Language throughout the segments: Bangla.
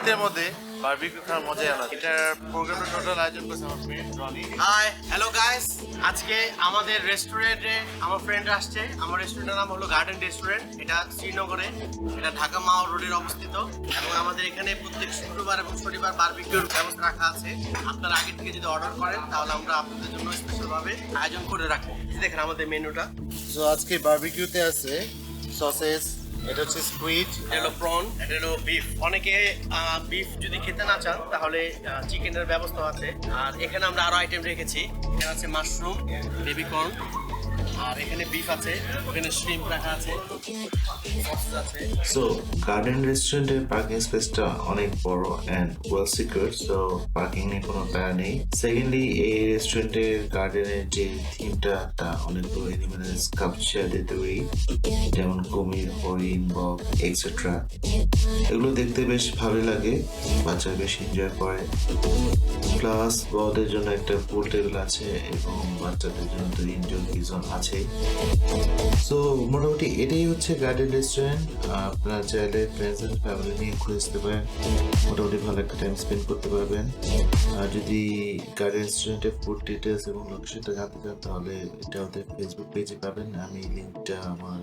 শীতের মধ্যে বারবিকিউ খাওয়ার মজাই আলাদা। এটার প্রোগ্রামটা টোটাল আয়োজন করছে আমার friend Roni. Hi hello guys, আজকে আমাদের রেস্টুরেন্টে আমার ফ্রেন্ড আসছে। আমার রেস্টুরেন্টের নাম হলো গার্ডেন রেস্টুরেন্ট। এটা শ্রীনগরে, এটা ঢাকা মাওয়া রোডের অবস্থিত এবং আমাদের এখানে প্রত্যেক শুক্রবার এবং শনিবার বারবিকিউর ব্যবস্থা রাখা আছে। আপনারা আগে থেকে যদি অর্ডার করেন তাহলে আমরা আপনাদের জন্য স্পেশাল ভাবে আয়োজন করে রাখবো। দেখেন আমাদের মেনুটা। তো আজকে বারবিকিউতে আছে সসেস, এটা হচ্ছে স্কুইড, এটা হলো প্রন, এটা হলো বিফ। অনেকে বিফ যদি খেতে না চান তাহলে চিকেনের ব্যবস্থা আছে। আর এখানে আমরা আরো আইটেম রেখেছি। এখানে আছে মাশরুম, বেবি কর্ন, আর এখানে বিফ আছে, ওখানে শ্রিম্প রাখা আছে, সস আছে। সো গার্ডেন রেস্টুরেন্টের পার্কিং স্পেসটা অনেক বড় and well secure, so parking নিয়ে কোনো প্যারা নেই। সেকেন্ডলি, এই রেস্টুরেন্টের গার্ডেনের যে থিমটা তা অনেকগুলো এনিমেলের স্কাল্পচার দিয়ে তৈরি, যেমন কুমির, হরিণ, বক এক্সেট্রা। এগুলো দেখতে বেশ ভালোই লাগে, বাচ্চারা বেশ এনজয় করে। প্লাস বড়দের জন্য একটা পুল টেবিল আছে এবং বাচ্চাদের জন্য তো ইনডোর জোন আছে। সো মোটামুটি এটাই হচ্ছে গার্ডেন রেস্টুরেন্ট। আপনারা চাইলে ফ্রেন্ডস এন্ড ফ্যামিলি নিয়ে ঘুরে আসতে পারেন, মোটামুটি ভালো একটা টাইম স্পেন্ড করতে পারবেন। আর যদি গার্ডেন রেস্টুরেন্টের ফুড ডিটেলস এবং লোকেশনটা জানতে চান তাহলে এটা ওদের ফেসবুক পেজে পাবেন। আমি লিঙ্কটা আমার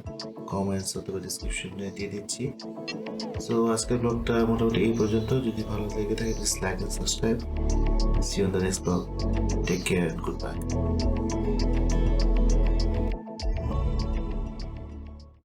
কমেন্টস অথবা ডিসক্রিপশনে দিয়ে দিচ্ছি। সো আজকের ব্লগটা মোটামুটি এই পর্যন্ত। যদি ভালো লেগে থাকে please like and subscribe. See you on the next vlog. Take care and goodbye.